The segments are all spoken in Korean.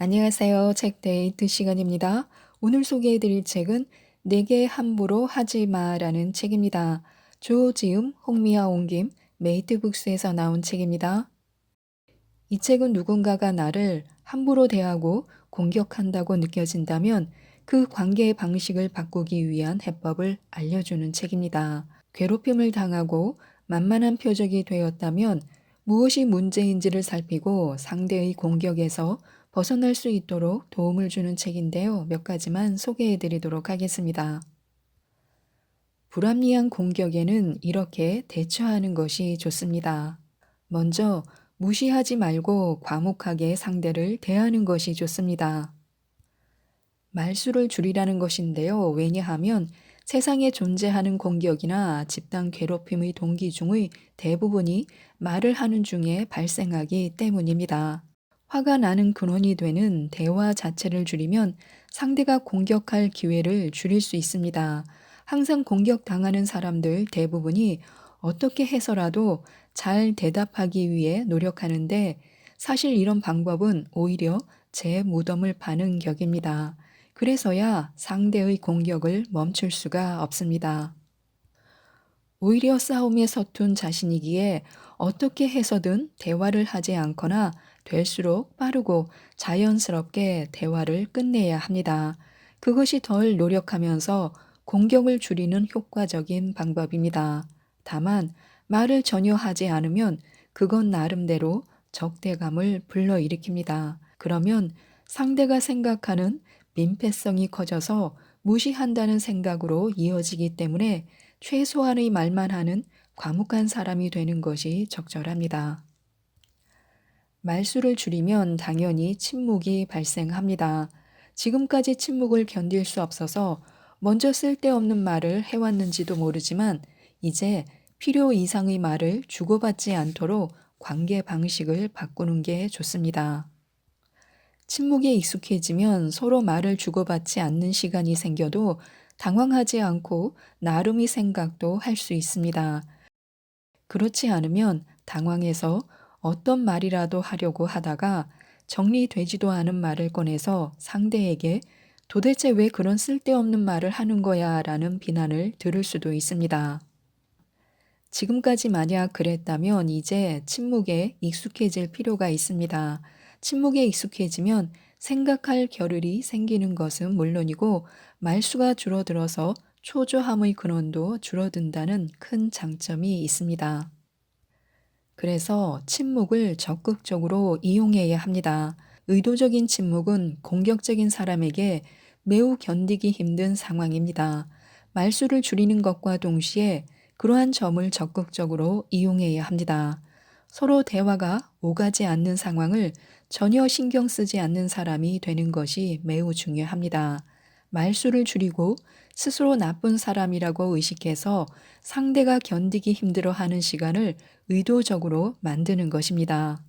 안녕하세요. 책데이트 시간입니다. 오늘 소개해드릴 책은 내게 함부로 하지 마라는 책입니다. 조지음, 홍미아 옹김, 메이트북스에서 나온 책입니다. 이 책은 누군가가 나를 함부로 대하고 공격한다고 느껴진다면 그 관계의 방식을 바꾸기 위한 해법을 알려주는 책입니다. 괴롭힘을 당하고 만만한 표적이 되었다면 무엇이 문제인지를 살피고 상대의 공격에서 벗어날 수 있도록 도움을 주는 책인데요. 몇 가지만 소개해 드리도록 하겠습니다. 불합리한 공격에는 이렇게 대처하는 것이 좋습니다. 먼저 무시하지 말고 과묵하게 상대를 대하는 것이 좋습니다. 말수를 줄이라는 것인데요. 왜냐하면 세상에 존재하는 공격이나 집단 괴롭힘의 동기 중의 대부분이 말을 하는 중에 발생하기 때문입니다. 화가 나는 근원이 되는 대화 자체를 줄이면 상대가 공격할 기회를 줄일 수 있습니다. 항상 공격당하는 사람들 대부분이 어떻게 해서라도 잘 대답하기 위해 노력하는데 사실 이런 방법은 오히려 제 무덤을 파는 격입니다. 그래서야 상대의 공격을 멈출 수가 없습니다. 오히려 싸움에 서툰 자신이기에 어떻게 해서든 대화를 하지 않거나 될수록 빠르고 자연스럽게 대화를 끝내야 합니다. 그것이 덜 노력하면서 공격을 줄이는 효과적인 방법입니다. 다만 말을 전혀 하지 않으면 그건 나름대로 적대감을 불러일으킵니다. 그러면 상대가 생각하는 민폐성이 커져서 무시한다는 생각으로 이어지기 때문에 최소한의 말만 하는 과묵한 사람이 되는 것이 적절합니다. 말수를 줄이면 당연히 침묵이 발생합니다. 지금까지 침묵을 견딜 수 없어서 먼저 쓸데없는 말을 해왔는지도 모르지만 이제 필요 이상의 말을 주고받지 않도록 관계 방식을 바꾸는 게 좋습니다. 침묵에 익숙해지면 서로 말을 주고받지 않는 시간이 생겨도 당황하지 않고 나름의 생각도 할 수 있습니다. 그렇지 않으면 당황해서 어떤 말이라도 하려고 하다가 정리되지도 않은 말을 꺼내서 상대에게 도대체 왜 그런 쓸데없는 말을 하는 거야 라는 비난을 들을 수도 있습니다. 지금까지 만약 그랬다면 이제 침묵에 익숙해질 필요가 있습니다. 침묵에 익숙해지면 생각할 겨를이 생기는 것은 물론이고 말수가 줄어들어서 초조함의 근원도 줄어든다는 큰 장점이 있습니다. 그래서 침묵을 적극적으로 이용해야 합니다. 의도적인 침묵은 공격적인 사람에게 매우 견디기 힘든 상황입니다. 말수를 줄이는 것과 동시에 그러한 점을 적극적으로 이용해야 합니다. 서로 대화가 오가지 않는 상황을 전혀 신경 쓰지 않는 사람이 되는 것이 매우 중요합니다. 말수를 줄이고 스스로 나쁜 사람이라고 의식해서 상대가 견디기 힘들어하는 시간을 의도적으로 만드는 것입니다.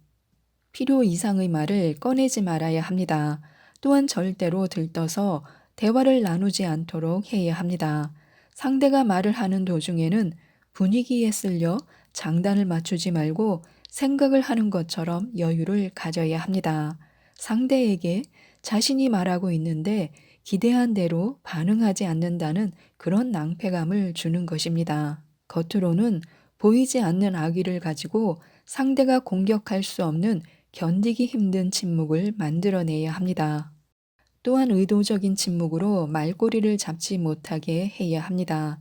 필요 이상의 말을 꺼내지 말아야 합니다. 또한 절대로 들떠서 대화를 나누지 않도록 해야 합니다. 상대가 말을 하는 도중에는 분위기에 쓸려 장단을 맞추지 말고 생각을 하는 것처럼 여유를 가져야 합니다. 상대에게 자신이 말하고 있는데 기대한 대로 반응하지 않는다는 그런 낭패감을 주는 것입니다. 겉으로는 보이지 않는 악의를 가지고 상대가 공격할 수 없는 견디기 힘든 침묵을 만들어내야 합니다. 또한 의도적인 침묵으로 말꼬리를 잡지 못하게 해야 합니다.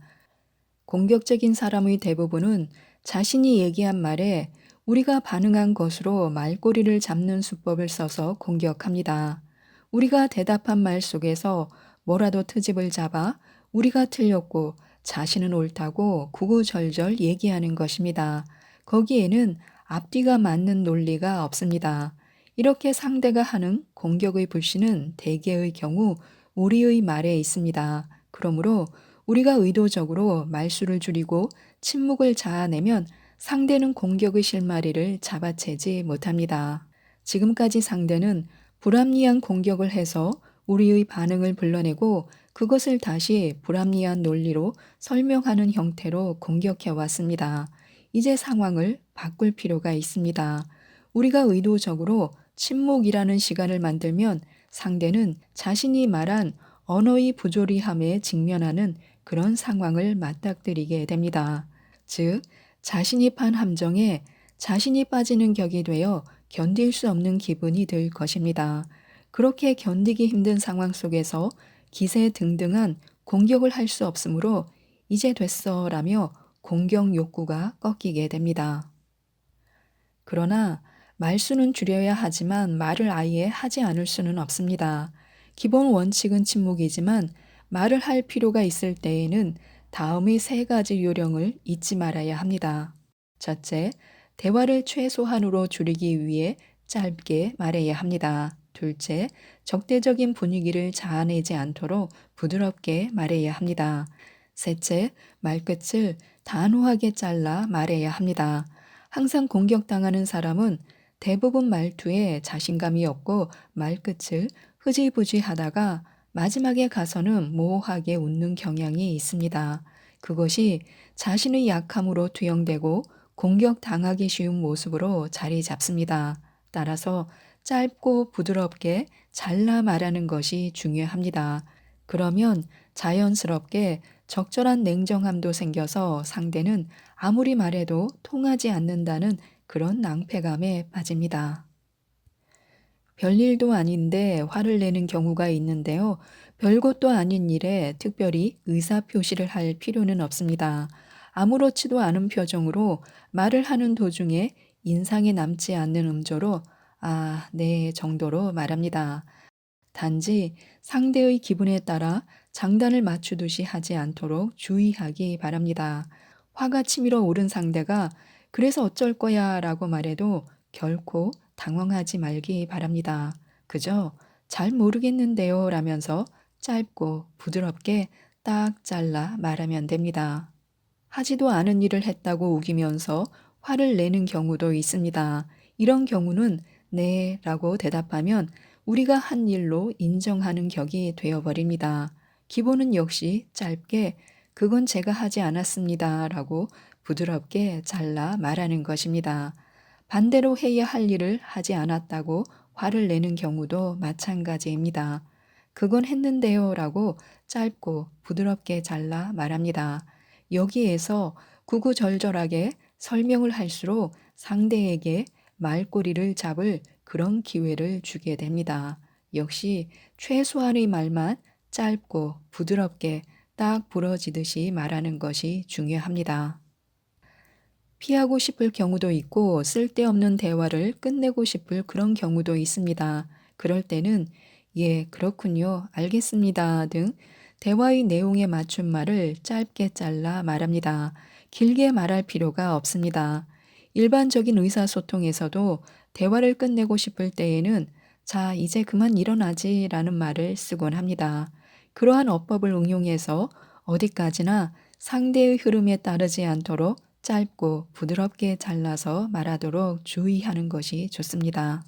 공격적인 사람의 대부분은 자신이 얘기한 말에 우리가 반응한 것으로 말꼬리를 잡는 수법을 써서 공격합니다. 우리가 대답한 말 속에서 뭐라도 트집을 잡아 우리가 틀렸고 자신은 옳다고 구구절절 얘기하는 것입니다. 거기에는 앞뒤가 맞는 논리가 없습니다. 이렇게 상대가 하는 공격의 불씨는 대개의 경우 우리의 말에 있습니다. 그러므로 우리가 의도적으로 말수를 줄이고 침묵을 자아내면 상대는 공격의 실마리를 잡아채지 못합니다. 지금까지 상대는 불합리한 공격을 해서 우리의 반응을 불러내고 그것을 다시 불합리한 논리로 설명하는 형태로 공격해 왔습니다. 이제 상황을 바꿀 필요가 있습니다. 우리가 의도적으로 침묵이라는 시간을 만들면 상대는 자신이 말한 언어의 부조리함에 직면하는 그런 상황을 맞닥뜨리게 됩니다. 즉, 자신이 판 함정에 자신이 빠지는 격이 되어 견딜 수 없는 기분이 들 것입니다. 그렇게 견디기 힘든 상황 속에서 기세등등한 공격을 할 수 없으므로 이제 됐어 라며 공격 욕구가 꺾이게 됩니다. 그러나 말수는 줄여야 하지만 말을 아예 하지 않을 수는 없습니다. 기본 원칙은 침묵이지만 말을 할 필요가 있을 때에는 다음의 세 가지 요령을 잊지 말아야 합니다. 첫째, 대화를 최소한으로 줄이기 위해 짧게 말해야 합니다. 둘째, 적대적인 분위기를 자아내지 않도록 부드럽게 말해야 합니다. 셋째, 말끝을 단호하게 잘라 말해야 합니다. 항상 공격당하는 사람은 대부분 말투에 자신감이 없고 말끝을 흐지부지 하다가 마지막에 가서는 모호하게 웃는 경향이 있습니다. 그것이 자신의 약함으로 투영되고 공격당하기 쉬운 모습으로 자리 잡습니다. 따라서 짧고 부드럽게 잘라 말하는 것이 중요합니다. 그러면 자연스럽게 적절한 냉정함도 생겨서 상대는 아무리 말해도 통하지 않는다는 그런 낭패감에 빠집니다. 별일도 아닌데 화를 내는 경우가 있는데요. 별것도 아닌 일에 특별히 의사표시를 할 필요는 없습니다. 아무렇지도 않은 표정으로 말을 하는 도중에 인상에 남지 않는 음조로 아, 네 정도로 말합니다. 단지 상대의 기분에 따라 장단을 맞추듯이 하지 않도록 주의하기 바랍니다. 화가 치밀어 오른 상대가 그래서 어쩔 거야 라고 말해도 결코 당황하지 말기 바랍니다. 그저 잘 모르겠는데요 라면서 짧고 부드럽게 딱 잘라 말하면 됩니다. 하지도 않은 일을 했다고 우기면서 화를 내는 경우도 있습니다. 이런 경우는 네 라고 대답하면 우리가 한 일로 인정하는 격이 되어버립니다. 기본은 역시 짧게 그건 제가 하지 않았습니다 라고 부드럽게 잘라 말하는 것입니다. 반대로 해야 할 일을 하지 않았다고 화를 내는 경우도 마찬가지입니다. 그건 했는데요 라고 짧고 부드럽게 잘라 말합니다. 여기에서 구구절절하게 설명을 할수록 상대에게 말꼬리를 잡을 그런 기회를 주게 됩니다. 역시 최소한의 말만 짧고 부드럽게 딱 부러지듯이 말하는 것이 중요합니다. 피하고 싶을 경우도 있고 쓸데없는 대화를 끝내고 싶을 그런 경우도 있습니다. 그럴 때는 예, 그렇군요. 알겠습니다. 등 대화의 내용에 맞춘 말을 짧게 잘라 말합니다. 길게 말할 필요가 없습니다. 일반적인 의사소통에서도 대화를 끝내고 싶을 때에는 자, 이제 그만 일어나지 라는 말을 쓰곤 합니다. 그러한 어법을 응용해서 어디까지나 상대의 흐름에 따르지 않도록 짧고 부드럽게 잘라서 말하도록 주의하는 것이 좋습니다.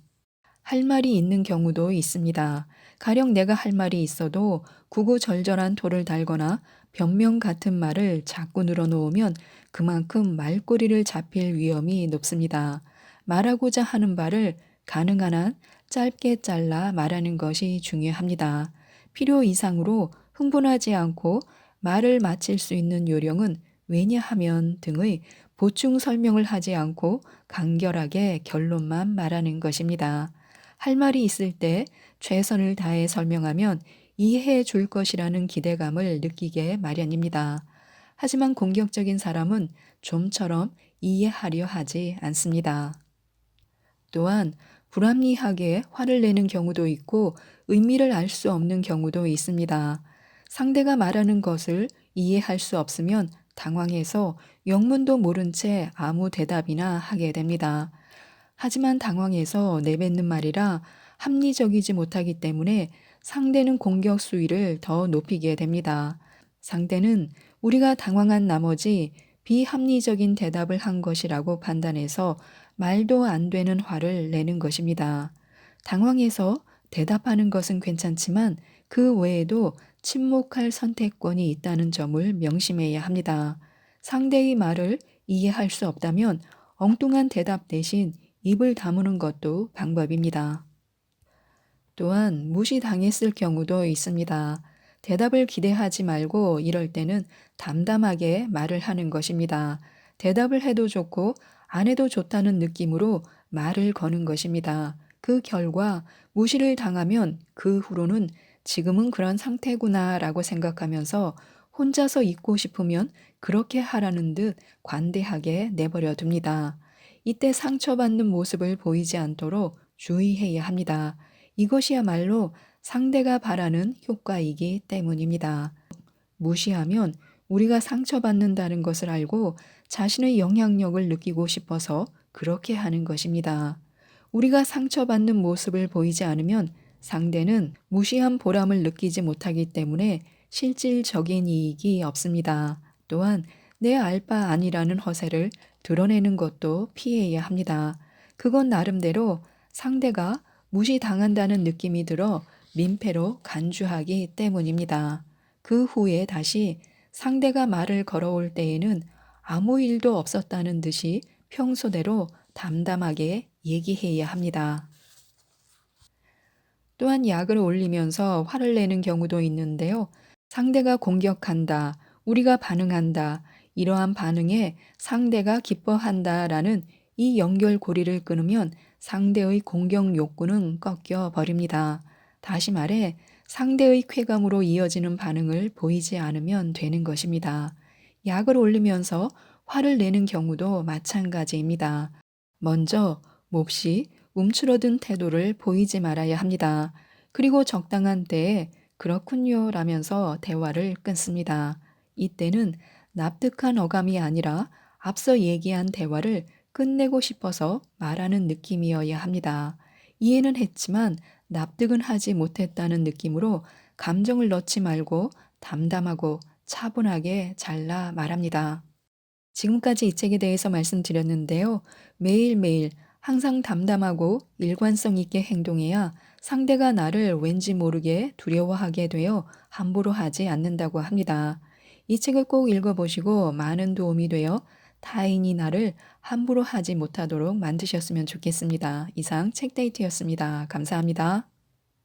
할 말이 있는 경우도 있습니다. 가령 내가 할 말이 있어도 구구절절한 토를 달거나 변명 같은 말을 자꾸 늘어놓으면 그만큼 말꼬리를 잡힐 위험이 높습니다. 말하고자 하는 바를 가능한 한 짧게 잘라 말하는 것이 중요합니다. 필요 이상으로 흥분하지 않고 말을 마칠 수 있는 요령은 왜냐하면 등의 보충 설명을 하지 않고 간결하게 결론만 말하는 것입니다. 할 말이 있을 때 최선을 다해 설명하면 이해해 줄 것이라는 기대감을 느끼게 마련입니다. 하지만 공격적인 사람은 좀처럼 이해하려 하지 않습니다. 또한 불합리하게 화를 내는 경우도 있고 의미를 알 수 없는 경우도 있습니다. 상대가 말하는 것을 이해할 수 없으면 당황해서 영문도 모른 채 아무 대답이나 하게 됩니다. 하지만 당황해서 내뱉는 말이라 합리적이지 못하기 때문에 상대는 공격 수위를 더 높이게 됩니다. 상대는 우리가 당황한 나머지 비합리적인 대답을 한 것이라고 판단해서 말도 안 되는 화를 내는 것입니다. 당황해서 대답하는 것은 괜찮지만 그 외에도 침묵할 선택권이 있다는 점을 명심해야 합니다. 상대의 말을 이해할 수 없다면 엉뚱한 대답 대신 입을 다무는 것도 방법입니다. 또한 무시당했을 경우도 있습니다. 대답을 기대하지 말고 이럴 때는 담담하게 말을 하는 것입니다. 대답을 해도 좋고 안 해도 좋다는 느낌으로 말을 거는 것입니다. 그 결과 무시를 당하면 그 후로는 지금은 그런 상태구나 라고 생각하면서 혼자서 있고 싶으면 그렇게 하라는 듯 관대하게 내버려 둡니다. 이때 상처받는 모습을 보이지 않도록 주의해야 합니다. 이것이야말로 상대가 바라는 효과이기 때문입니다. 무시하면 우리가 상처받는다는 것을 알고 자신의 영향력을 느끼고 싶어서 그렇게 하는 것입니다. 우리가 상처받는 모습을 보이지 않으면 상대는 무시한 보람을 느끼지 못하기 때문에 실질적인 이익이 없습니다. 또한 내 알 바 아니라는 허세를 드러내는 것도 피해야 합니다. 그건 나름대로 상대가 무시당한다는 느낌이 들어 민폐로 간주하기 때문입니다. 그 후에 다시 상대가 말을 걸어올 때에는 아무 일도 없었다는 듯이 평소대로 담담하게 얘기해야 합니다. 또한 약을 올리면서 화를 내는 경우도 있는데요. 상대가 공격한다, 우리가 반응한다, 이러한 반응에 상대가 기뻐한다라는 이 연결고리를 끊으면 상대의 공격 욕구는 꺾여 버립니다. 다시 말해 상대의 쾌감으로 이어지는 반응을 보이지 않으면 되는 것입니다. 약을 올리면서 화를 내는 경우도 마찬가지입니다. 먼저 몹시 움츠러든 태도를 보이지 말아야 합니다. 그리고 적당한 때에 그렇군요 라면서 대화를 끊습니다. 이때는 납득한 어감이 아니라 앞서 얘기한 대화를 끝내고 싶어서 말하는 느낌이어야 합니다. 이해는 했지만 납득은 하지 못했다는 느낌으로 감정을 넣지 말고 담담하고 차분하게 잘라 말합니다. 지금까지 이 책에 대해서 말씀드렸는데요. 매일매일 항상 담담하고 일관성 있게 행동해야 상대가 나를 왠지 모르게 두려워하게 되어 함부로 하지 않는다고 합니다. 이 책을 꼭 읽어보시고 많은 도움이 되어 타인이 나를 함부로 하지 못하도록 만드셨으면 좋겠습니다. 이상 책데이트였습니다. 감사합니다.